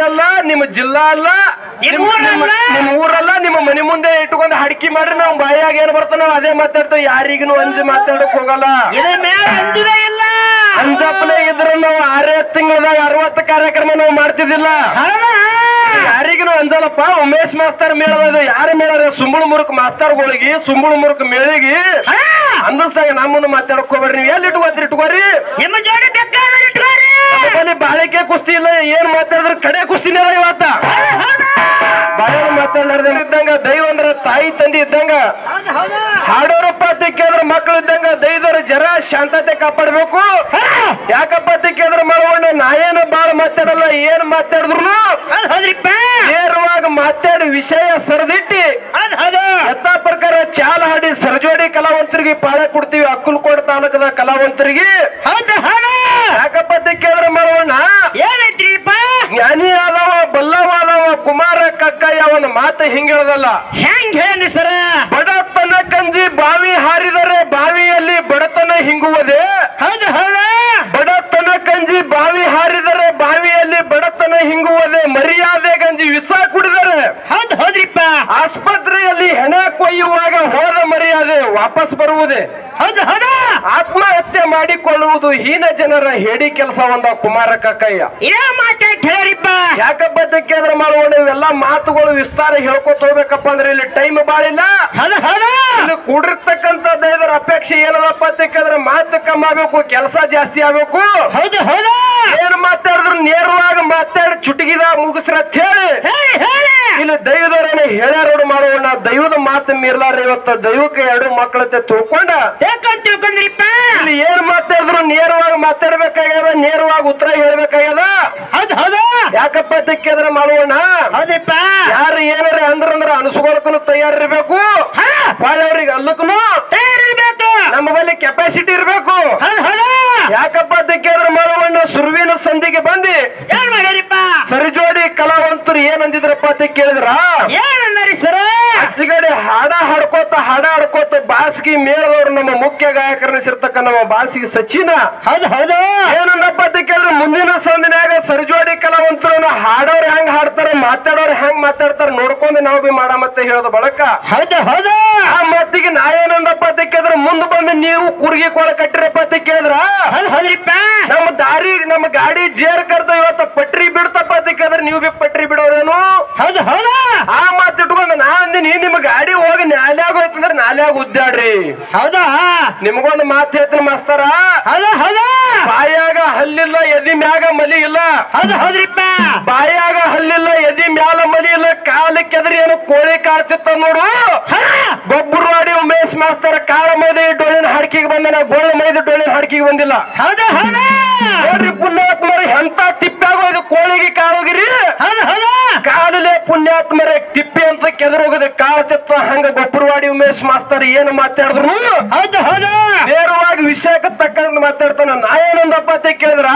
ಅಲ್ಲ, ನಿಮ್ಮ ಜಿಲ್ಲಾ ಅಲ್ಲ, ನಿಮ್ಮ ಊರಲ್ಲ, ನಿಮ್ಮ ಮನೆ ಮುಂದೆ ಇಟ್ಕೊಂಡು ಹಡ್ಕಿ ಮಾಡ್ರಿ. ನಾವು ಬಾಯಾಗ ಏನ್ ಬರ್ತಾವ ನಾವು ಅದೇ ಮಾತಾಡ್ತೇವೆ. ಯಾರಿಗೂ ಅಂಜಿ ಮಾತಾಡಕ್ ಹೋಗಲ್ಲ. ಅಂಜಪ್ಪಲೆ ಇದ್ರ ನಾವು 6 ತಿಂಗಳದಾಗ 60 ಕಾರ್ಯಕ್ರಮ ನಾವು ಮಾಡ್ತಿದ್ದಿಲ್ಲ. ಯಾರಿಗೂ ಅಂಜಲ್ಲಪ್ಪ. ಉಮೇಶ್ ಮಾಸ್ತರ್ ಮೇಳದ ಯಾರ ಮೇಳ? ಸುಂಬಳ ಮುರುಕ್ ಮಾಸ್ತರ್ಗಳಿಗೆ, ಸುಂಬಳ ಮುರುಕ್ ಮೇಳಿಗೆ ಅಂದಸ್ದಾಗ ನಮ್ಮನ್ನು ಮಾತಾಡಕ್ ಹೋಗ್ಬೇಡ್ರಿ. ನೀವು ಎಲ್ಲಿ ಇಟ್ಕೋರಿ? ನಿಮ್ಮ ಜೋಡಿ ಬೇಕಾದ್ರೆ ಬಾಳಿಕೆ ಕುಸ್ತಿ ಇಲ್ಲ. ಏನ್ ಮಾತಾಡಿದ್ರೆ ಕಡೆ ಕುಸ್ತಿನೇ ಇವತ್ತ. ಬಾಳೆ ಮಾತಾಡ್ಲಾರ್ದ ಇದ್ದಂಗ ದೈವ ಅಂದ್ರ ತಾಯಿ ತಂದೆ ಇದ್ದಂಗ, ಹಾಡೋರಪ್ಪ ತಿಕ್ಕಿದ್ರ ಮಕ್ಳು ಇದ್ದಂಗ ದೈವದವ್ರ ಜರ ಶಾಂತತೆ ಕಾಪಾಡ್ಬೇಕು. ಯಾಕಪ್ಪ ತಿಕ್ಕಿದ್ರ ಮಾಡೋಣ ನಾ ಏನು ಬಾಳ ಮಾತಾಡಲ್ಲ. ಏನ್ ಮಾತಾಡಿದ್ರು ನೇರವಾಗಿ ಮಾತಾಡಿ ವಿಷಯ ಸರದಿಟ್ಟಿ ಯಥಾ ಪ್ರಕಾರ ಚಾಲ ಹಾಡಿ ಸರ್ಜೋಡಿ ಕಲಾವಂತರಿಗೆ ಪಾಳ ಕೊಡ್ತೀವಿ. ಅಕ್ಕಲಕೋಟೆ ತಾಲೂಕದ ಕಲಾವಂತರಿಗೆ. ಯಾಕಪ್ಪ ತಿಕ್ಕಿದ್ರ ಮಾಡೋಣ ಏನೈತ್ರಿಪ್ಪ? ಜ್ಞಾನಿ ಆದವ, ಬಲ್ಲವಾದವ, ಕುಮಾರ ಕಕ್ಕಯ್ಯ ಅವನ ಮಾತು ಹಿಂಗ ಹೇಳದಲ್ಲ. ಹೆಂಗ್ ಹೇಳಿ ಸರ? ಬಡತನ ಕಂಜಿ ಬಾವಿ ಹಾರಿದರೆ ಬಾವಿಯಲ್ಲಿ ಬಡತನ ಹಿಂಗುವುದೇ. ಬಡತನ ಕಂಜಿ ಬಾವಿ ಹಾರಿದರೆ ಬಾವಿಯಲ್ಲಿ ಬಡತನ ಹಿಂಗುವುದೇ. ಮರ್ಯಾದೆ ಗಂಜಿ ವಿಷ ಕುಡಿದರೆ ಹೌದ್ರಿಪ್ಪ ಆಸ್ಪತ್ರೆಯಲ್ಲಿ ಹೆಣ ಕೊಯ್ಯುವಾಗ ಹೋದ ಮರ್ಯಾದೆ ವಾಪಸ್ ಬರುವುದೇ. ಆತ್ಮಹತ್ಯೆ ಮಾಡಿಕೊಳ್ಳುವುದು ಹೀನ ಜನರ ಹೇಡಿ ಕೆಲಸ ಒಂದ ಕುಮಾರ ಕಕ್ಕಯ್ಯ. ಯಾಕಪ್ಪ ಕೇಂದ್ರ ಮಾಡೋಣ ಇವೆಲ್ಲ ಮಾತುಗಳು ವಿಸ್ತಾರ ಹೇಳ್ಕೊತ ಹೋಗ್ಬೇಕಪ್ಪ ಅಂದ್ರೆ ಇಲ್ಲಿ ಟೈಮ್ ಬಾಳಿಲ್ಲ. ಇಲ್ಲಿ ಕೂಡಿರ್ತಕ್ಕಂಥ ದೈವರ ಅಪೇಕ್ಷೆ ಏನದಪ್ಪ ಅಂತಂದ್ರೆ ಮಾತು ಕಮ್ಮಿ ಆಗ್ಬೇಕು, ಕೆಲಸ ಜಾಸ್ತಿ ಆಗ್ಬೇಕು. ಏನ್ ಮಾತಾಡಿದ್ರು ನೇರವಾಗಿ ಮಾತಾಡಿ ಚುಟುಕಿದ ಮುಗಿಸ್ರ ಹೇಳಿ ಇಲ್ಲಿ ದೈವದವರೇನೆ ಹೇಳ್ಯಾರೋಡು ಮಾಡೋಣ. ದೈವದ ಮಾತು ಮೀರ್ಲಾರ ಇವತ್ತು ದೈವಕ್ಕೆ 2 ಮಕ್ಕಳತ್ತೆ ತಿಳ್ಕೊಂಡ ಇಲ್ಲಿ ಏನ್ ಮಾತಾಡಿದ್ರು ನೇರವಾಗಿ ಮಾತಾಡ್ಬೇಕಾಗ್ಯದ, ನೇರವಾಗಿ ಉತ್ತರ ಹೇಳ್ಬೇಕಾಗ್ಯದ. ಯಾಕಪ್ಪ ತಿಕ್ಕಿದ್ರೆ ಮಾಡೋಣ ಯಾರು ಏನಾರ ಅಂದ್ರ ಅನಿಸ್ಕೊಳಕ್ಕೂ ತಯಾರಿರ್ಬೇಕು. ಅವ್ರಿಗೆ ಅಲ್ಲಕ್ಕೂ ತಯಾರಿರ್ಬೇಕು. ನಮ್ಮ ಬಳಿ ಕೆಪಾಸಿಟಿ ಇರ್ಬೇಕು. ಯಾಕಪ್ಪ ತಿಕ್ಕಿದ್ರೆ ಮಾಡೋಣ ಸುರುವಿನ ಸಂಧಿಗೆ ಬಂದಿ ಏನ್ ಮಾಡ್ಯಾರಿಪ್ಪ ಸರಿಜೋಡಿ ಕಲಾವಂತರು ಏನಂದಿದ್ರಪ್ಪ ಅಂತ ಕೇಳಿದ್ರ ಏನಂದ್ರಿ ಸರ? ಅಚ್ಚಗಡೆ ಹಾಡ ಹಾಡ್ಕೋತ ಬಾಸಿಗೆ ಮೇಳದವ್ರು ನಮ್ಮ ಮುಖ್ಯ ಗಾಯಕರನಿಸಿರ್ತಕ್ಕ ನಮ್ಮ ಬಾಸಿಗೆ ಸಚಿನ ಏನಂದಪ್ಪ ಅಂತ ಕೇಳಿದ್ರೆ ಮುಂದಿನ ಸಂದಿನಾಗ ಸರಿಜೋಡಿ ಕಲಾವಂತರು ಹಾಡೋರು ಹೆಂಗ್ ಹಾಡ್ತಾರ, ಮಾತಾಡೋರು ಹೆಂಗ್ ಮಾತಾಡ್ತಾರ ನೋಡ್ಕೊಂಡು ನಾವು ಬಿ ಮಾಡ ಮತ್ತೆ ಹೇಳೋದು ಬಳಕ. ಆ ಮತ್ತಿಗೆ ನಾ ಏನಂದಪ್ಪ ಅಂತ ಕೇಳಿದ್ರೆ ಮುಂದೆ ಬಂದು ನೀವು ಕುರ್ಗಿ ಕೊಳ ಕಟ್ಟಿರಪ್ಪ ಅಂತ ಕೇಳಿದ್ರ ನಮ್ಮ ಗಾಡಿ ಜೇರ್ ಕರ್ದ ಇವತ್ತ ಪಟ್ರಿ ಬಿಡ್ತಪ್ಪ ಅಂತ ಕೇಳಿದ್ರೆ ನೀವು ಬಿ ಪಟ್ರಿ ಬಿಡೋರೇನು? ಆ ಮಾತು ಇಟ್ಕೊಂಡು ನಾ ಅಂದಿನಿ ನಿಮ್ಮ ಗಾಡಿ ಹೋಗಿ ನಾಲ್ಯಾಗ ಹೋಯ್ತಂದ್ರೆ ನಾಲ್ಯಾಗ ಉದ್ದಾಡ್ರಿ. ಹೌದಾ? ನಿಮ್ಗೊಂದು ಮಾತು ಹೇಳ್ತೀನಿ ಮಾಸ್ತರ, ಬಾಯಾಗ ಹಲ್ಲಿಲ್ಲ ಎದಿ ಮ್ಯಾಗ ಮಲಿ ಇಲ್ಲ. ಬಾಯಾಗ ಹಲ್ಲಿಲ್ಲ ಎದಿ ಮ್ಯಾಲ ಮಲಿ ಇಲ್ಲ. ಕಾಲಕ್ಕೆದ್ರಿ ಏನು ಕೋಳಿ ಕಾಡ್ತಿತ್ತ ನೋಡು. ಗೊಬ್ಬರವಾಡಿ ಉಮೇಶ್ ಮಾಸ್ತರ ಕಾಳ ಮೈದ ಡೋಳಿನ ಹಾಡ್ಕಿಗೆ ಬಂದ, ಗೋಳ ಮೈದ ಡೋಳಿನ ಹಾಡ್ಕಿಗೆ ಬಂದಿಲ್ಲ. ನೋಡ್ರಿ ಪುಣ್ಯಾತ್ಮರ ಎಂತ ತಿಪ್ಪಾಗೋದು ಕೋಳಿಗೆ ಕಾಳೋಗಿರಿ. ಕಾಲಲೆ ಪುಣ್ಯಾತ್ಮರ ತಿಪ್ಪಿ ಅಂತ ಕೆದರೋಗದೆ ಕಾಳತಿತ್ತ. ಹಂಗ ಗೊಬ್ಬರವಾಡಿ ಉಮೇಶ್ ಮಾಸ್ತರ್ ಏನು ಮಾತಾಡಿದ್ರು ನೇರವಾಗಿ ವಿಷಯಕ್ಕೆ ತಕ್ಕಂತ ಮಾತಾಡ್ತಾನ. ನಾ ಏನಂದಪ್ಪ ಅಂತ ಕೇಳಿದ್ರ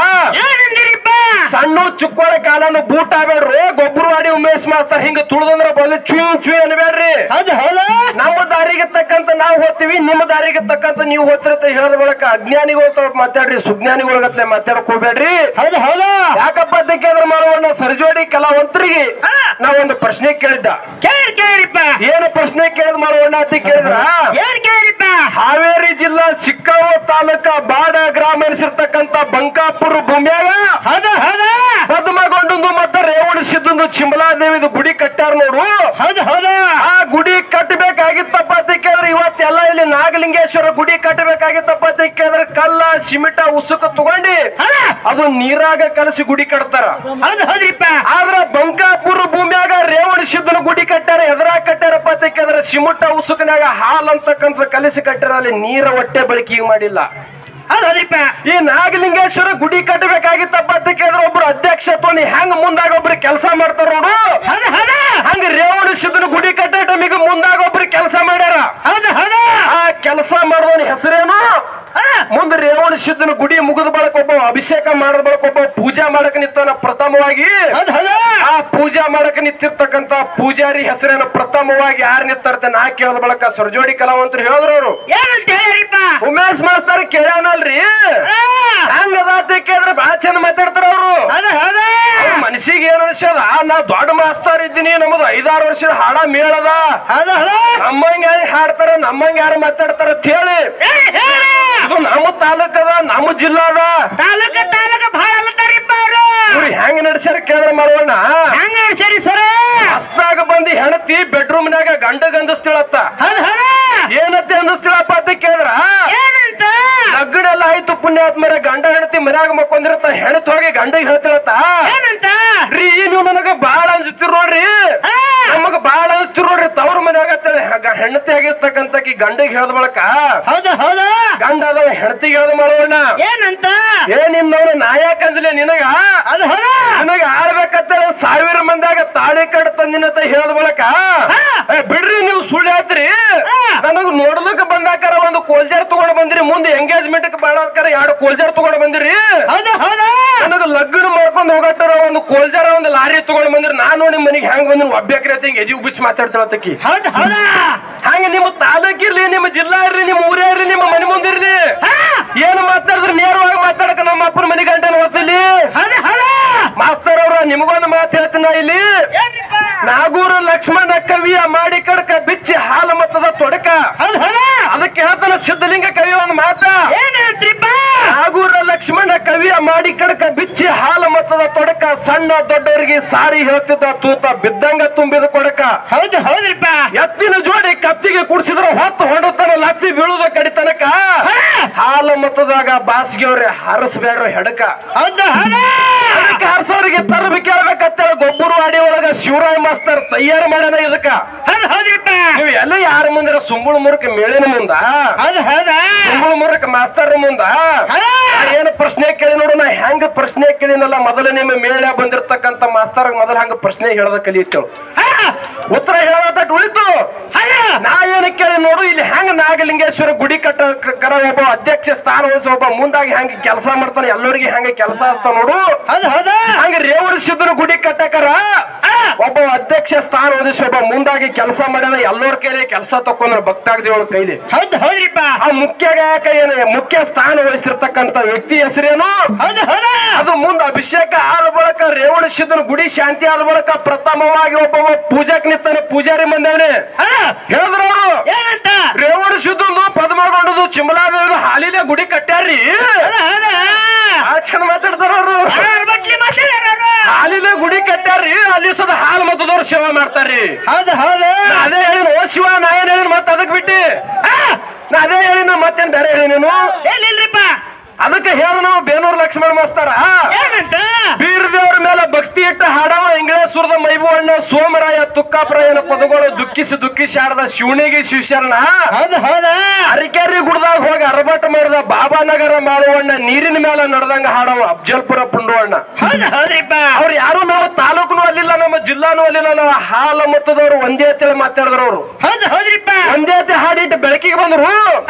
ಸಣ್ಣ ಚುಕ್ಕೋಳ ಕಾಲನ್ನು ಬೂಟ್ ಆಗ್ಬೇಡ್ರು. ಗೊಬ್ಬರವಾಡಿ ಉಮೇಶ್ ಮಾಸ್ತರ್ ಹಿಂಗ ತುಳಿದಂದ್ರ ಬಲ್ಲಿ ಚೂ ಅನ್ಬೇಡ್ರಿ. ನಮ್ಮ ದಾರಿಗೆ ತಕ್ಕಂತ ನಾವು ಹೋಗ್ತೀವಿ, ನಿಮ್ಮ ದಾರಿಗೆ ತಕ್ಕಂತ ನೀವು ಹೋಗ್ತಿರತ್ತ ಹೇಳದ ಬಳಕ ಅಜ್ಞಾನಿಗಳು ಮಾತಾಡ್ರಿ, ಸುಜ್ಞಾನಿಗಳಗತ್ತೆ ಮಾತಾಡಕ್ ಹೋಗ್ಬೇಡ್ರಿ. ಯಾಕಪ್ಪ ಅಂತ ಕೇಳಿದ್ರೆ ಮಾಡೋಣ ಸರಿಜೋಡಿ ಕಲಾವಂತರಿಗೆ ನಾವೊಂದು ಪ್ರಶ್ನೆ ಕೇಳಿದ್ದ. ಏನು ಪ್ರಶ್ನೆ ಕೇಳಿದ್ ಮಾಡೋಣ ಅಂತ ಕೇಳಿದ್ರ ಹಾವೇರಿ ಜಿಲ್ಲಾ ಚಿಕ್ಕಾವ ತಾಲೂಕ ಬಾಡ ಗ್ರಾಮ ಎನಿಸಿರ್ತಕ್ಕಂಥ ಬಂಕಾಪುರ ಭೂಮಿಯಾಗ ಪದ್ಮಗೊಂಡು ಮತ್ತೆ ರೇವಣಿಸಿದ್ದು ಚಿಂಬಲಾದೇವಿದು ಗುಡಿ ಕಟ್ಟಾರ ನೋಡು. ಆ ಗುಡಿ ಕಟ್ಟಬೇಕಾಗಿತ್ತಪ್ಪ ಅಂತ ಕೇಳಿದ್ರೆ ಇವತ್ತೆಲ್ಲ ಇಲ್ಲಿ ನಾಗಲಿಂಗೇಶ್ವರ ಗುಡಿ ಕಟ್ಟಬೇಕಾಗಿತ್ತಪ್ಪ ಅಂತ ಕೇಳಿದ್ರೆ ಕಲ್ಲ ಸಿಮಿಟ ಉಸುಕ ತಗೊಂಡಿ ಅದು ನೀರಾಗ ಕಲಸಿ ಗುಡಿ ಕಟ್ತಾರ. ಆದ್ರ ಬಂಕಾಪುರ ಭೂಮಿಯಾಗ ರೇವಣಿಸಿದ್ದನು ಗುಡಿ ಕಟ್ಟಾರ. ಎದರಾಗ ಕಟ್ಟಾರಪ್ಪ ಅಂತ ಕೇಳಿದ್ರೆ ಸಿಮಿಟ ಉಸುಕನಾಗ ಹಾಲ್ ಅಂತಕ್ಕಂಥ ಕಲಸಿ ಕಟ್ಟಾರ. ಅಲ್ಲಿ ನೀರ ಹೊಟ್ಟೆ ಬಳಕೆ ಮಾಡಿಲ್ಲ. ಈ ನಾಗಲಿಂಗೇಶ್ವರ ಗುಡಿ ಕಟ್ಟಬೇಕಾಗಿತ್ತಪ್ಪ ಅಂತ ಕೇಳಿದ್ರೆ ಒಬ್ರು ಅಧ್ಯಕ್ಷ ತೋನಿ ಹೆಂಗ್ ಮುಂದಾಗ ಒಬ್ರು ಕೆಲಸ ಮಾಡ್ತಾರ ನೋಡು. ಹಂಗ ರೇವಣಿಸಿದ್ದನು ಗುಡಿ ಕಟ್ಟ ಟೈಮಿಗೆ ಮುಂದಾಗ ಒಬ್ರು ಕೆಲಸ ಮಾಡ್ಯಾರ. ಆ ಕೆಲಸ ಮಾಡೋನ ಹೆಸರೇನು? ಮುಂದೆ ರೇವಣಿಸಿದ್ದನು ಗುಡಿ ಮುಗಿದ ಬಳಕ ಒಬ್ಬ ಅಭಿಷೇಕ ಮಾಡದ ಬಳಕ ಒಬ್ಬ ಪೂಜಾ ಮಾಡಕ್ ನಿಂತಾನ ಪ್ರಥಮವಾಗಿ. ಆ ಆ ಪೂಜಾ ಮಾಡಕ್ ನಿಂತಿರ್ತಕ್ಕಂತ ಪೂಜಾರಿ ಹೆಸರೇನು ಪ್ರಥಮವಾಗಿ ಯಾರು ನಿಂತಾರತೆ ನಾ ಕೇಳದ ಬಳಕ ಸರ್ಜೋಡಿ ಕಲಾವಂತರು ಹೇಳಿದ್ರು ಅವರು ಉಮೇಶ್ ಮಾಸ್ತರ್ ಕೇಳ್ಯಾನಲ್ರಿ ಹಂಗದ ಕೇಳಿದ್ರೆ ಬಹಳ ಚಂದ ಮಾತಾಡ್ತಾರ ಅವರು ಮನಸ್ಸಿಗೆ ಏನ್ ಅನ್ಸದ ನಾ ದೊಡ್ಡ ಮಾಸ್ತರ್ ಇದ್ದೀನಿ ನಮ್ದು 5-6 ವರ್ಷದ ಹಾಡ ಮೇಳದ ನಮ್ಮಂಗ ಹಾಡ್ತಾರ ನಮ್ಮಂಗ ಯಾರು ಮಾತಾಡ್ತಾರ ಅಂತ ಹೇಳಿ ಇದು ನಮ್ಮ ತಾಲೂಕದ ನಮ್ಮ ಜಿಲ್ಲಾ ಅದ ಇವ್ರು ಹೆಂಗ್ ನಡ್ಸ್ಯಾರ ಕೇಳಿದ್ರೆ ಮಾಡೋಣ ಹೊಸ್ದಾಗ ಬಂದು ಹೆಣತಿ ಬೆಡ್ರೂಮ್ನಾಗ ಗಂಡಗ ಅಂದಿಸ್ತಿಳತ್ತ ಏನತ್ತೆ ಅಂದಿಸ್ತಿಳಪ್ಪ ಅಂತ ಕೇಳಿದ್ರ ಲಗ್ನೆಲ್ಲ ಆಯ್ತು ಪುಣ್ಯಾತ್ಮರ ಗಂಡ ಹೆಣತಿ ಮನ್ಯಾಗ ಮಕ್ಕೊಂದಿರತ್ತ ಹೆಣತ್ ಹೋಗಿ ಗಂಡಿಗೆ ಹೇಳ್ತಿಳತ್ತ ರೀ ನೀವು ನನಗ ಬಾಳ ಅನ್ಸ್ತಿರ್ ನೋಡ್ರಿ ನಮಗ ಬಾಳ ಅನ್ಸ್ತಿರ್ ನೋಡ್ರಿ ತವ್ರ ಮನ್ಯಾಗ ಹೆಣತಿ ಆಗಿರ್ತಕ್ಕಂತ ಗಂಡಿಗೆ ಹೇಳ್ದ ಬಳಕ ಗಂಡ ಅದ ಹೆಣತಿಗೆ ಹೇಳ್ದ ಮಾಡೋಣ ಏನಂತ ಏನಿನ್ನವನು ನಾಯಕ ಅಂಜಲಿ ನಿನಗ ನಿನಗ ಆಡ್ಬೇಕಂತ 1000 ಮಂದಿಯಾಗ ತಾಳಿ ಕಟ್ ತಂದಿನಂತ ಹೇಳ್ದ ಬಳಕ ಬಿಡ್ರಿ ನೀವು ಸುಳ್ಳು ಹೇಳ್ತೀರಿ ನನಗ ನೋಡ್ಲಿಕ್ಕೆ ಬಂದಾಕಾರ ಒಂದು ಕೋಲ್ಜಾರ್ ತಗೊಂಡ್ ಬಂದಿರಿ ಮುಂದೆ ಎಂಗೇಜ್ಮೆಂಟ್ ಬಾಳಾಕಾರ 2 ಕೋಲ್ಜಾರ್ ತಗೊಂಡ್ ಬಂದಿರಿ ನನಗ ಲಗ್ನ ಮಾಡ್ಕೊಂಡ್ ಹೋಗಟ್ಟಾರ ಒಂದು ಕೋಲ್ಜಾರ ಒಂದು ಲಾರಿ ತಗೊಂಡ್ ಬಂದಿರಿ ನಾನು ನೋಡಿ ಮನಿಗೆ ಹೆಂಗ್ ಬಂದಿರಿ ಒಬ್ಬೇಕ್ರಿ ಅಂತ ಹಿಂಗ ಎದಿ ಉಬ್ಬಿಸಿ ಮಾತಾಡ್ತಾಳತ್ತಕಿ ಹಂಗ ನಿಮ್ಮ ತಾಲೂಕಿರ್ಲಿ ನಿಮ್ಮ ಜಿಲ್ಲಾ ಇರ್ಲಿ ನಿಮ್ಮ ಊರೇ ಇರ್ಲಿ ನಿಮ್ಮ ಮನೆ ಮುಂದಿರ್ಲಿ ಏನು ಮಾತಾಡಿದ್ರೆ ನೇರವಾಗಿ ಮಾತಾಡಕ ನಮ್ಮ ಅಪ್ಪನ ಮನೆ ಗಂಟೆ ಹೋಗ್ತಿಲ್ಲಿ ಮಾಸ್ತರ್ ಅವ್ರ ನಿಮಗೊಂದು ಮಾತು ಹೇಳ್ತೀನ ಇಲ್ಲಿ ನಾಗೂರು ಲಕ್ಷ್ಮಣ ಕವಿಯ ಮಾಡಿ ಕಡಕ ಬಿಚ್ಚಿ ಹಾಲ ಮತದ ತೊಡಕ ಅದಕ್ಕೆ ಹೇಳ್ತಾನ ಸಿದ್ಧಲಿಂಗ ಕವಿ ಒಂದು ಮಾತ ನಾಗೂರ ಲಕ್ಷ್ಮಣ ಕವಿಯ ಮಾಡಿ ಕಡಕ ಬಿಚ್ಚಿ ಹಾಲ ಮತದ ತೊಡಕ ಸಣ್ಣ ದೊಡ್ಡವರಿಗೆ ಸಾರಿ ಹೇಳ್ತಿದ್ದ ತೂತ ಬಿದ್ದಂಗ ತುಂಬಿದ ಕೊಡಕ ಹೌದ್ರಿಪ್ಪ ಎತ್ತಿನ ಜೋಡಿ ಕತ್ತಿಗೆ ಕುಡಿಸಿದ್ರ ಹೊತ್ತು ಹೊಡತನ ಲತ್ತಿ ಬೀಳುದ ಕಡಿತನಕ ಹಾಲ ಮತದಾಗ ಬಾಸ್ಗೆ ಅವ್ರೆ ಹಾರಿಸ್ಬೇಡ್ರ ಹೆಡಕ ಅದಕ್ಕೆ ಹಾರಿಸೋರಿಗೆ ತರಬಿ ಕೇಳ್ಬೇಕಂತ ಗೊಬ್ಬರವಾಡಿ ಒಳಗ ಶಿವರಾಯ ಮಾಸ್ತರ್ ತಯಾರು ಮಾಡ್ಯಾನ ಇದಕ್ಕ ನೀವು ಎಲ್ಲ ಯಾರ ಮುಂದಿರ ಸುಂಬುಳ ಮುರುಕ ಮೇಳಿನ ಮುಂದ ಸುಂಬುಳ ಮುರುಕ ಮಾಸ್ತರ್ ಮುಂದ ಏನು ಪ್ರಶ್ನೆ ಕೇಳಿ ನೋಡು ನಾ ಹೆಂಗ ಪ್ರಶ್ನೆ ಕೇಳಿನಲ್ಲ ಮೊದಲ ನಿಮ್ಮ ಮೇಳ ಬಂದಿರ್ತಕ್ಕಂತ ಮಾಸ್ತರ್ ಮೊದಲ ಹಂಗ ಪ್ರಶ್ನೆ ಹೇಳದ ಕಲಿಯುತ್ತೇವ್ ಉತ್ತರ ಹೇಳೋದ ಉಳಿತು ನಾ ಏನು ಕೇಳಿ ನೋಡು ಇಲ್ಲಿ ಹೆಂಗ ನಾಗಲಿಂಗೇಶ್ವರ ಗುಡಿ ಕಟ್ಟಕರ ಒಬ್ಬ ಅಧ್ಯಕ್ಷ ಸ್ಥಾನ ವಹಿಸ ಒಬ್ಬ ಮುಂದಾಗಿ ಹೆಂಗ ಕೆಲಸ ಮಾಡ್ತಾನೆ ಎಲ್ಲರಿಗೆ ಹೆಂಗ ಕೆಲಸ ಆಗ್ತಾವ ನೋಡು ಹಂಗ ರೇವಣ ಸಿದ್ದನ ಗುಡಿ ಕಟ್ಟಕರ ಒಬ್ಬ ಅಧ್ಯಕ್ಷ ಸ್ಥಾನ ವಹಿಸಿ ಒಬ್ಬ ಮುಂದಾಗಿ ಕೆಲಸ ಮಾಡ್ಯಾನ ಎಲ್ಲರ ಕೈಲಿ ಕೆಲಸ ತಕೊಂಡ್ರ ಭಕ್ತಾಗ್ದೇವಳ ಕೈಲಿ ಆ ಮುಖ್ಯ ಗಾಯಕ ಏನು ಮುಖ್ಯ ಸ್ಥಾನ ವಹಿಸಿರ್ತಕ್ಕಂತ ವ್ಯಕ್ತಿ ಹೆಸರೇನು ಅದು ಮುಂದ ಅಭಿಷೇಕ ಆದ ಬಳಕ ರೇವಣ ಸಿದ್ದನ ಗುಡಿ ಶಾಂತಿ ಆದ ಬಳಕ ಪ್ರಥಮವಾಗಿ ಒಬ್ಬ ಪೂಜಾಕ್ ನಿಂತಾನೆ ಪೂಜಾರಿ ಮಂದವನೇ ಹೇಳಿದ್ರು ಅವರು ರೇವಣ ಸಿದ್ದು ಪದ್ಮಗೊಂಡದು ಚಿಮಲಾದೇವಿ ಹಾಲಿನ ಗುಡಿ ಕಟ್ಟ್ಯಾರ್ರಿ ಚಂದ ಮಾತಾಡ್ತಾರ ಅವರು ಹಾಲಿನ ಗುಡಿ ಕಟ್ಟ್ಯಾರ್ರಿ ಅಲ್ಲಿ ಸದ ಹಾಲು ಮತದವ್ರು ಸೇವಾ ಮಾಡ್ತಾರ್ರಿ ಅದೇ ಹೇಳಿನ ಓ ಶಿವ ನಾ ಏನ್ ಹೇಳಿನ ಮತ್ತ ಅದಕ್ ಬಿಟ್ಟಿ ನಾ ಅದೇ ಹೇಳಿನ ಮತ್ತೇನ್ ಬೇರೆ ಹೇಳಿನೇನು ಅದಕ್ಕೆ ಹೇಳ ನಾವು ಬೇನೂರು ಲಕ್ಷ್ಮಣ ಮಾಸ್ತರ ಬೀರದೇವ್ರ ಮೇಲೆ ಭಕ್ತಿ ಇಟ್ಟ ಹಾಡವ ಇಂಗ್ಲೇಶ್ವರದ ಮೈಬೂವಣ್ಣ ಸೋಮರಾಯ ತುಕ್ಕಾಪರಾಯನ ಪದಗಳು ದುಃಖಿಸಿ ಆಡದ ಶಿವನಿಗೆ ಶಿವಶರಣ ಅರಿಕೆರಿ ಗುಡ್ದಾಗ ಹೋಗಿ ಅರಬಾಟ ಮಾಡಿದ ಬಾಬಾನಗರ ಮಾಡುವಣ್ಣ ನೀರಿನ ಮೇಲೆ ನಡೆದಂಗ ಹಾಡವ ಅಫ್ಜಲ್ಪುರ ಪುಂಡುವಣ್ಣ ಅವ್ರು ಯಾರು ನಾವು ತಾಲೂಕನು ಅಲ್ಲಿಲ್ಲ ನಮ್ಮ ಜಿಲ್ಲಾನು ಅಲ್ಲಿಲ್ಲ ನಾವು ಹಾಲ ಮತದವ್ರು ಒಂದೇ ಅಂತೇಳಿ ಮಾತಾಡಿದ್ರು ಅವರು ಒಂದೇ ಅಂತ ಹಾಡಿಟ್ಟು ಬೆಳಕಿಗೆ ಬಂದ್ರು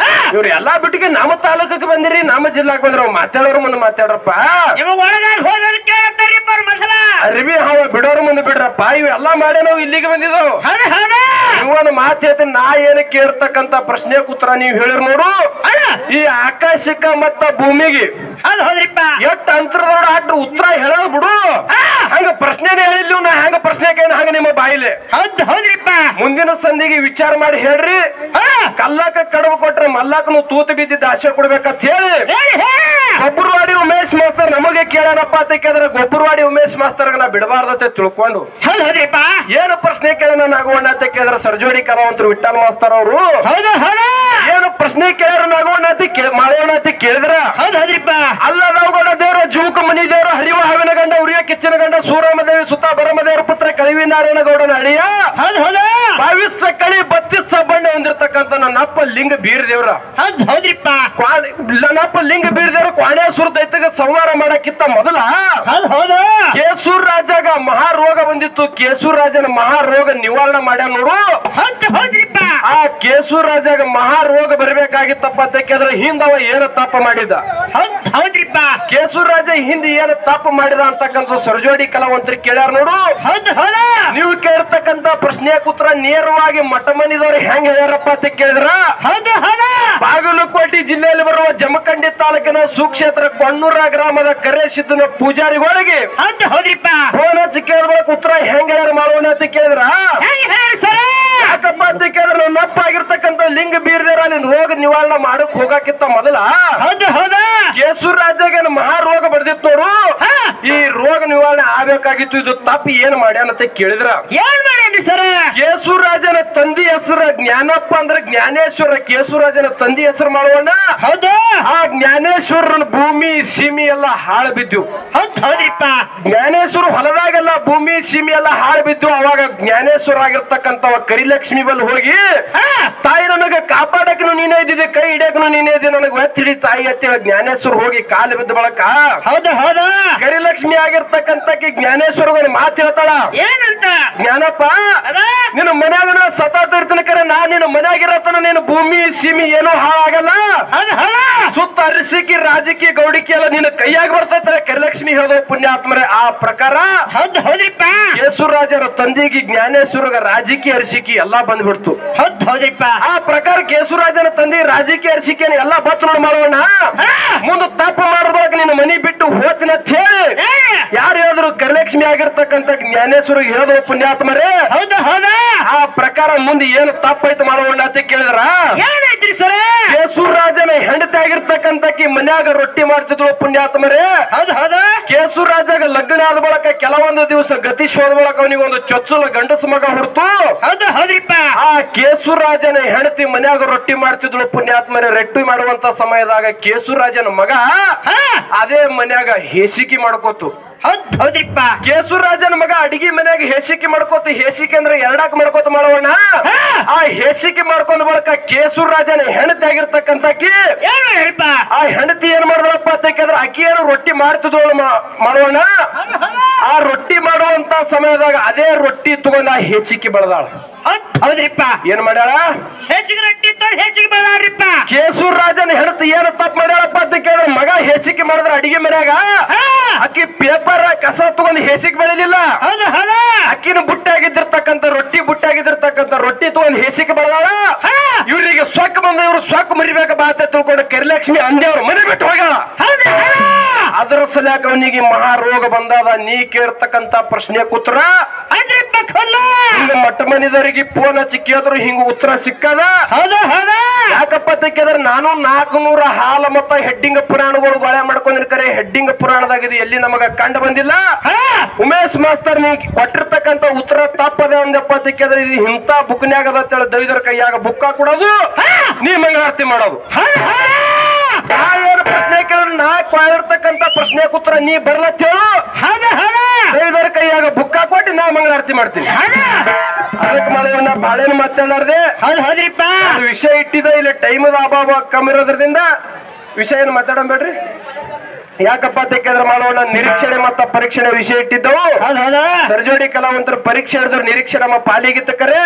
ಇವ್ರು ಎಲ್ಲಾ ಬಿಟ್ಟಿಗೆ ನಮ್ಮ ತಾಲೂಕಕ್ಕೆ ಬಂದಿರಿ ನಮ್ಮ ಜಿಲ್ಲಾಕ್ ಬಂದ್ರ ಮಾತಾಡೋರು ಮುಂದೆ ಮಾತಾಡ್ರಪ್ಪ ಅರಿವಿ ಹಾವ ಬಿಡೋರು ಮುಂದೆ ಬಿಡ್ರಪ್ಪ ಇವೆಲ್ಲಾ ಮಾಡೇ ನಾವು ಇಲ್ಲಿಗೆ ಬಂದಿದ್ದವು ಇವನು ಮಾತು ಹೇಳ್ತೀನಿ ನಾ ಏನಕ್ಕೆ ಇರ್ತಕ್ಕಂತ ಪ್ರಶ್ನೆ ಉತ್ತರ ನೀವು ಹೇಳಿರ್ ನೋಡು ಈ ಆಕಾಶಕ್ಕ ಮತ್ತ ಭೂಮಿಗೆ ಎಷ್ಟು ಅಂತರದವ್ರು ಅಷ್ಟು ಉತ್ತರ ಹೇಳೋದು ಬಿಡು ಹಂಗ ಪ್ರಶ್ನೆನೇ ಹೇಳಿಲ್ಲ ನಾ ಹಂಗ ಪ್ರಶ್ನೆ ಕೇಳಿ ಹಂಗ ನಿಮ್ಮ ಬಾಯಿಲೆ ಮುಂದಿನ ಸಂಧಿಗೆ ವಿಚಾರ ಮಾಡಿ ಹೇಳ್ರಿ ಕಲ್ಲಕ್ಕ ಕಡುಬು ಕೊಟ್ರೆ ಮಲ್ಲಕ್ಕನು ತೂತು ಬಿದ್ದಿದ್ದ ಆಶೆ ಕೊಡ್ಬೇಕಂತ ಹೇಳಿ ಗೊಬ್ಬರವಾಡಿ ಉಮೇಶ್ ಮಾಸ್ತರ್ ನಮಗೆ ಕೇಳೋಣಪ್ಪ ಅಂತ ಕೇಳಿದ್ರೆ ಗೊಬ್ಬರವಾಡಿ ಉಮೇಶ್ ಮಾಸ್ತರ್ ನಾ ಬಿಡಬಾರ್ದಂತೆ ತಿಳ್ಕೊಂಡು ಏನು ಪ್ರಶ್ನೆ ಕೇಳೋಣ ನಾಗವಣ್ಣ ಅಂತ ಕೇಳಿದ್ರೆ ಸರ್ಜೋಡಿ ಕಲಾವಂತರು ವಿಠಲ್ ಮಾಸ್ತರ್ ಅವರು ಏನು ಪ್ರಶ್ನೆ ಕೇಳೋರು ನಾಗವಣ್ಣ ಮಾಡೋಣ ಅಂತ ಕೇಳಿದ್ರ ಅಲ್ಲ ನಾವುಗೌಡ ದೇವ್ರ ಜೂಕ ಮನಿ ದೇವ್ರ ಹರಿವ ಹಾವಿನ ಗಂಡ ಉರಿಯ ಕಿಚ್ಚನ ಗಂಡ ಸೂರಮದೇವಿ ಸುತ್ತ ಬರಮದೇವ್ರ ಪುತ್ರ ಕಳಿವಿ ನಾರಾಯಣ ಗೌಡನ ಅಳಿಯ 22 ಕಳಿ 32 ಬಣ್ಣ ಹೊಂದಿರ್ತಕ್ಕಂಥ ನನ್ನಪ್ಪ ಲಿಂಗ ಬೀರ್ ದೇವ್ರ ನನ್ನಪ್ಪ ಲಿಂಗ ಬೀರ್ ದೇವ್ರ ಕ್ವಾಣೇಶ್ವರ ದೈತ್ಯಗ ಸಂಹಾರ ಮಾಡಕ್ಕಿಂತ ಮೊದಲ ಕೇಸೂರ್ ರಾಜಾಗ ಮಹಾರೋಗ ಬಂದಿತ್ತು ಕೇಸೂರ್ ರಾಜನ ಮಹಾರೋಗ ನಿವಾರಣೆ ಮಾಡ್ಯ ನೋಡು ಆ ಕೇಸೂರ್ ರಾಜಾಗ ಮಹಾರೋಗ ಬರೀ ಬರ್ಬೇಕಾಗಿತ್ತಪ್ಪ ಅಂತ ಕೇಳಿದ್ರೆ ಹಿಂದವ ಏನು ತಪ್ಪು ಮಾಡಿದ? ಹೌದ್ರಿಪ್ಪ. ಕೇಸೂರ್ ರಾಜ ಹಿಂದೆ ಏನು ತಪ್ಪು ಮಾಡಿದ ಅಂತಕ್ಕಂಥ ಸರ್ಜೋಡಿ ಕಲಾವಂತರು ಕೇಳ್ಯಾರ ನೋಡು. ನೀವು ಕೇಳಿರ್ತಕ್ಕಂಥ ಪ್ರಶ್ನೆಯ ಉತ್ತರ ನೇರವಾಗಿ ಮಠ ಮನಿದವ್ರು ಹೆಂಗ್ ಹೇಳ್ಯಾರಪ್ಪ ಅಂತ ಕೇಳಿದ್ರ, ಬಾಗಲಕೋಟೆ ಜಿಲ್ಲೆಯಲ್ಲಿ ಬರುವ ಜಮಖಂಡಿ ತಾಲೂಕಿನ ಸುಕ್ಷೇತ್ರ ಕೊಣ್ಣೂರ ಗ್ರಾಮದ ಕರೇಶಿದ್ದನ ಪೂಜಾರಿಗಳಿಗೆ ಹೌದ್ರಿಪ್ಪ. ಫೋನ್ ಹಚ್ಚಿ ಕೇಳ್ಬೇಕು ಉತ್ತರ ಹೆಂಗ್ ಹೇಳ್ಯಾರ ಮಾಡೋಣ ಅಂತ ಕೇಳಿದ್ರ, ಯಾಕಪ್ಪ ಅಂತ ಕೇಳಿದ್ರೆ ನಾವು ನಪ್ಪಾಗಿರ್ತಕ್ಕಂಥ ಲಿಂಗ ಬೀರ್ದೇರ ಅಲ್ಲಿ ರೋಗ ನಿವಾರಣೆ ಮಾಡಕ್ ಹೋಗಕ್ಕಿಂತ ಮೊದಲ ಕೇಸೂರ್ ರಾಜಾಗ ಮಹಾ ರೋಗ ಬಡ್ದಿತ್ತು ನೋಡು. ಈ ರೋಗ ನಿವಾರಣೆ ಆಗ್ಬೇಕಾಗಿತ್ತು, ಇದು ತಪ್ಪು ಏನ್ ಮಾಡ್ಯಾನಂತ ಕೇಳಿದ್ರ, ಕೇಸೂರ್ ರಾಜನ ತಂದಿ ಹೆಸರು ಜ್ಞಾನಪ್ಪ ಅಂದ್ರೆ ಜ್ಞಾನೇಶ್ವರ. ಕೇಸೂರ್ ರಾಜನ ತಂದಿ ಹೆಸರು ಮಾಡೋಣ. ಆ ಜ್ಞಾನೇಶ್ವರನ ಭೂಮಿ ಸೀಮಿ ಎಲ್ಲ ಹಾಳು ಬಿದ್ದು. ಜ್ಞಾನೇಶ್ವರ ಹೊಲದಾಗೆಲ್ಲ ಭೂಮಿ ಸೀಮಿ ಎಲ್ಲ ಹಾಳು ಬಿದ್ದು. ಅವಾಗ ಜ್ಞಾನೇಶ್ವರ ಆಗಿರ್ತಕ್ಕಂಥವ ಕರಿಲಕ್ಷ್ಮಿ ಬಲ್ ಹೋಗಿ, ತಾಯಿ ನನಗೆ ಕಾಪಾಡಕ್ಕನು ನೀನೇ ಇದ್ದಿದ್ದೆ, ಕೈ ಹಿಡಿಯಕ್ಕನು ನೀನೇ ಇದ್ದೆ, ನನಗೆ ಒತ್ತಿಡಿ ತಾಯಿ ಅತ್ತೆ ಜ್ಞಾನೇಶ್ವರ ಹೋಗಿ ಕಾಲು ಬಿದ್ದ ಬಳಕ ಕರಿಲಕ್ಷ್ಮಿ ಆಗಿರ್ತಕ್ಕಂಥ ಜ್ಞಾನೇಶ್ವರ ಮಾತು ಹೇಳ್ತಾಳ, ಏನಂತ? ಜ್ಞಾನಪ್ಪ, ನಿನ್ನ ಮನ್ಯಾಗ ಸತಾತ ಇರ್ತೀನಿ ಕರೆ, ನಾ ನಿನ್ನ ಮನ್ಯಾಗಿರತನ ನೀನು ಭೂಮಿ ಸೀಮಿ ಏನೋ ಹಾಳಾಗಲ್ಲ, ಸುತ್ತ ಅರಿಸಿಕಿ ರಾಜಕೀಯ ಗೌಡಿಕಿ ಎಲ್ಲ ನಿನ್ನ ಕೈಯಾಗಿ ಬರ್ತೈತೆ ಕರಿಲಕ್ಷ್ಮಿ ಹೇಳೋ ಪುಣ್ಯಾತ್ಮರೇ. ಆ ಪ್ರಕಾರ ಕೇಸೂರ್ ರಾಜರ ತಂದೆಗೆ ಜ್ಞಾನೇಶ್ವರಗ ರಾಜಕೀಯ ಅರಿಸಿಕಿ ಎಲ್ಲಾ ಬಂದ್ಬಿಡ್ತು. ಆ ಪ್ರಕಾರ ಕೇಸೂರ್ ರಾಜನ ತಂದೆ ರಾಜಕೀಯ ಅರಿಸಿಕೆ ಎಲ್ಲಾ ಬತ್ ನೋಡಿ ಮಾಡೋಣ. ಮುಂದೆ ತಪ್ಪು ಮಾಡ್ಬೇಕು, ನಿನ್ನ ಮನಿ ಬಿಟ್ಟು ಹೋತಿನ ಅಂತ ಹೇಳಿ ಯಾರು ಹೇಳಿದ್ರು ಕರಿಲಕ್ಷ್ಮಿ ಆಗಿರ್ತಕ್ಕಂಥ ಜ್ಞಾನೇಶ್ವರ ಹೇಳೋ ಪುಣ್ಯಾತ್ಮರೇ. ಆ ಪ್ರಕಾರ ಮುಂದೆ ಏನು ತಪ್ಪೈತೆ ಮಾಡೋಣ ಅಂತ ಕೇಳಿದ್ರ, ಕೇಸೂರ್ ರಾಜನ ಹೆಂಡತಿ ಆಗಿರ್ತಕ್ಕಂಥಕಿ ಮನ್ಯಾಗ ರೊಟ್ಟಿ ಮಾಡ್ತಿದ್ಳು ಪುಣ್ಯಾತ್ಮರೇ. ಕೇಸೂರ್ ರಾಜಾಗ ಲಗ್ನ ಆದ ಬಳಕ ಕೆಲವೊಂದು ದಿವಸ ಗತಿಶೋಧ ಬಳಕ ಅವನಿಗೊಂದು ಚೊಚ್ಚಲ ಗಂಡಸ ಮಗ ಹುಡ್ತು. ಆ ಕೇಸೂರ್ ರಾಜನ ಹೆಂಡತಿ ಮನ್ಯಾಗ ರೊಟ್ಟಿ ಮಾಡ್ತಿದ್ಳು ಪುಣ್ಯಾತ್ಮರೇ. ರೊಟ್ಟಿ ಮಾಡುವಂತ ಸಮಯದಾಗ ಕೇಸೂರ್ ರಾಜನ ಮಗ ಅದೇ ಮನ್ಯಾಗ ಹೇಸಿಕೆ ಮಾಡ್ಕೋತು. ಕೇಸೂರ್ ರಾಜನ ಮಗ ಅಡಿಗೆ ಮನ್ಯಾಗ ಹೇಸಿಕೆ ಮಾಡ್ಕೋತ, ಹೇಸಿಕೆ ಅಂದ್ರೆ ಎರಡಾಕ್ ಮಾಡ್ಕೋತ ಮಾಡೋಣ. ಆ ಹೇಸಿಕೆ ಮಾಡ್ಕೊಂಡ್ ಬಳಕ ಕೇಸೂರ್ ರಾಜನ ಹೆಂಡತಿ ಆಗಿರ್ತಕ್ಕಂಥಕಿ ಆ ಹೆಂಡತಿ ಏನ್ ಮಾಡಿದ್ರಪ್ಪ ಅಂತ ಕೇಳಿದ್ರೆ, ಅಕ್ಕಿ ಏನು ರೊಟ್ಟಿ ಮಾಡ್ತಿದ್ವಳು ಮಾಡೋಣ. ಆ ರೊಟ್ಟಿ ಮಾಡುವಂತ ಸಮಯದಾಗ ಅದೇ ರೊಟ್ಟಿ ತಗೊಂಡ ಆ ಹೇಸಿಕೆ ಬೆಳೆದಾಳ. ಏನ್ ಮಾಡ್ಯಾಳ? ಹೆಚ್ಚಿಗೆ ಬೆಳೆದಾಳ್ರಿಪ್ಪ. ಕೇಸೂರ್ ರಾಜನ ಹೆಂಡತಿ ಏನು ತಪ್ಪು ಮಾಡ್ಯಾಳಪ್ಪ ಅಂತ ಕೇಳಿದ್ರೆ, ಮಗ ಹೇಸಿಕೆ ಮಾಡಿದ್ರ ಅಡಿಗೆ ಮನ್ಯಾಗ ಅಕ್ಕಿ ಪೇಪರ್ ಕಸ ತಗೊಂಡು ಹೇಸಿಗೆ ಬೆಳಿಲಿಲ್ಲ. ಅಕ್ಕಿನ ಬುಟ್ಟಾಗಿದ್ದಿರ್ತಕ್ಕಂಥ ರೊಟ್ಟಿ ಬುಟ್ಟಾಗಿದ್ದಿರ್ತಕ್ಕಂಥ ರೊಟ್ಟಿ ತಗೊಂಡು ಹೇಸಿಗೆ ಬೆಳೆದಾಳ. ಇವ್ರಿಗೆ ಸೊಕ್ಕ ಬಂದ, ಇವ್ರು ಸೊಕ್ಕ ಮರಿಬೇಕ ಬಾತ ತಿಳ್ಕೊಂಡು ಕರಿಲಕ್ಷ್ಮಿ ಅಂದೇವ್ರು ಮನೆ ಬಿಟ್ಟು ಹೋಗ್ಯಾಳ. ಅದರ ಸಲಕ ಅವನಿಗೆ ಮಹಾ ರೋಗ ಬಂದಾದ. ನೀ ಕೇಳ್ತಕ್ಕಂತ ಪ್ರಶ್ನೆ ಉತ್ತರ ಹಿಂಗ ಮಟ್ಟ ಮನಿದವರಿಗೆ ಫೋನ್ ಹಚ್ಚಿ ಕೇಳಿದ್ರು ಹಿಂಗ ಉತ್ತರ ಸಿಕ್ಕದ. ಯಾಕಪ್ಪ ಅಂತ ಕೇಳಿದ್ರೆ, ನಾನು 400 ಹಾಲ ಮತ್ತ ಹೆಡ್ಡಿಂಗ ಪುರಾಣಗಳು ಗೋಳೆ ಮಾಡ್ಕೊಂಡಿನ ಕರೆ ಹೆಡ್ಡಿಂಗ ಪುರಾಣದಾಗಿದೆ ಎಲ್ಲಿ ನಮಗ ಕಂಡು ಬಂದಿಲ್ಲ. ಉಮೇಶ್ ಮಾಸ್ತರ್ ನೀ ಕೊಟ್ಟಿರ್ತಕ್ಕಂಥ ಉತ್ತರ ತಪ್ಪದೆ ಒಂದಪ್ಪ ಅಂತ ಕೇಳಿದ್ರೆ, ಇದು ಇಂಥ ಬುಕ್ನ್ಯಾಗ ಅದ ದೈವರ ಕೈಯಾಗ ಬುಕ್ಕ ಕೊಡೋದು, ನೀ ಮಂಗಳಾರತಿ ಮಾಡೋದು. ಏನು ಪ್ರಶ್ನೆ ಕೇಳಿದ್ರೆ ನಾ ಕೊಟ್ಟಿರ್ತಕ್ಕಂಥ ಪ್ರಶ್ನೆ ಉತ್ತರ ನೀ ಬರ್ಲತ್ತೇಳು, ದೈವರ ಕೈಯಾಗ ಬುಕ್ಕ ಕೊಟ್ಟು ನಾ ಮಂಗಳಾರತಿ ಮಾಡ್ತೀನಿ. ಅದಕ್ಕೆ ಮಾಡೋಣ ಬಾಳೇನು ಮಾತಾಡಲಾರ್ದೆ ವಿಷಯ ಇಟ್ಟಿದ. ಇಲ್ಲಿ ಟೈಮದ ಅಭಾವ ಕಮ್ಮಿ ಇರೋದ್ರಿಂದ ವಿಷಯ ಏನು ಮಾತಾಡಬೇಡ್ರಿ. ಯಾಕಪ್ಪ ಅಂತ ಕೇಳಿದ್ರೆ ಮಾಡೋಣ, ನಿರೀಕ್ಷಣೆ ಮತ್ತ ಪರೀಕ್ಷಣೆ ವಿಷಯ ಇಟ್ಟಿದ್ದವು. ಸರ್ಜೋಡಿ ಕಲಾವಂತರ ಪರೀಕ್ಷೆ ಹಿಡಿದ್ರು ನಿರೀಕ್ಷೆ ನಮ್ಮ ಪಾಲಿಗಿತ್ತಕರೆ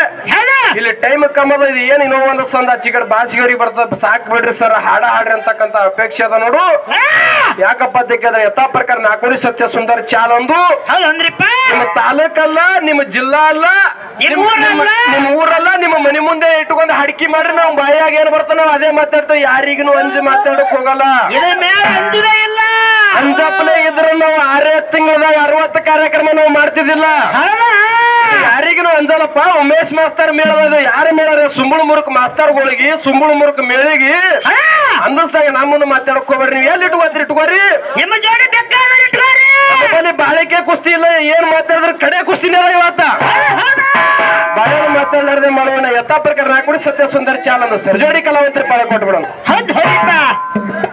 ಇಲ್ಲಿ ಟೈಮ್ ಕಮ್ಮದ. ಇದು ಏನ್ ಇನ್ನೊಂದು ಸಂದ ಚಿಗಡ್ ಬಾಚಿಗರಿಗೆ ಬರ್ತದ, ಸಾಕ್ ಬಿಡ್ರಿ ಸರ್ ಹಾಡ ಹಾಡ್ರಿ ಅಂತಕ್ಕಂತ ಅಪೇಕ್ಷೆ ಅದ ನೋಡು. ಯಾಕಪ್ಪ ಅಂತ ಕೇಳಿದ್ರೆ ಯಥಾ ಪ್ರಕಾರ ನಾಲ್ಕುಡಿ ಸತ್ಯ ಸುಂದರ ಚಾಲ್ ಒಂದು ನಿಮ್ಮ ತಾಲೂಕಲ್ಲ, ನಿಮ್ಮ ಜಿಲ್ಲಾ ಅಲ್ಲ, ನಿಮ್ಮ ಊರಲ್ಲ, ನಿಮ್ಮ ಮನೆ ಮುಂದೆ ಇಟ್ಕೊಂಡು ಹಡ್ಕಿ ಮಾಡ್ರಿ. ನಾವು ಬಾಯಾಗ ಏನ್ ಬರ್ತಾವ ನಾವು ಅದೇ ಮಾತಾಡ್ತೇವೆ, ಯಾರಿಗೂ ಅಂಜಿ ಮಾತಾಡಕ್ ಹೋಗಲ್ಲ. ಅಂಜಪ್ಪಲೆ ಇದ್ರ ನಾವು 6 ತಿಂಗಳದಾಗ 60 ಕಾರ್ಯಕ್ರಮ ನಾವು ಮಾಡ್ತಿದ್ದಿಲ್ಲ. ಯಾರಿಗೂ ಅಂಜಲ್ಲಪ್ಪ. ಉಮೇಶ್ ಮಾಸ್ತರ್ ಮೇಳದ ಯಾರ ಮೇಳ? ಸುಂಬಳ ಮುರುಕ್ ಮಾಸ್ತರ್ಗಳಿಗೆ, ಸುಂಬಳ ಮುರುಕ್ ಮೇಳಿಗೆ ಅಂದಸ್ದಾಗ ನಮ್ಮನ್ನು ಮಾತಾಡಕ್ ಹೋಗ್ಬೇಡ್ರಿ. ನೀವು ಎಲ್ಲಿ ಇಟ್ಕೋದ್ರಿ ಇಟ್ಕೋರಿ, ನಿಮ್ಮ ಜೋಡಿ ಬೇಕಾದ್ರೆ ಬಾಳಿಕೆ ಕುಸ್ತಿ ಇಲ್ಲ. ಏನ್ ಮಾತಾಡಿದ್ರೆ ಕಡೆ ಕುಸ್ತಿನೇ ಇವತ್ತ. ಬಾಳೆ ಮಾತಾಡಲಾರ್ದೆ ಮಾಡೋಣ. ಯಥಾ ಪ್ರಕಾರ ನಾಲ್ಕು ಸತ್ಯ ಸುಂದರ ಚಾಲ್ ಅಂದ ಸರ್ಜೋಡಿ ಕಲಾವಂತರ ಪಾಲ ಕೊಟ್ಬಿಡೋಣ.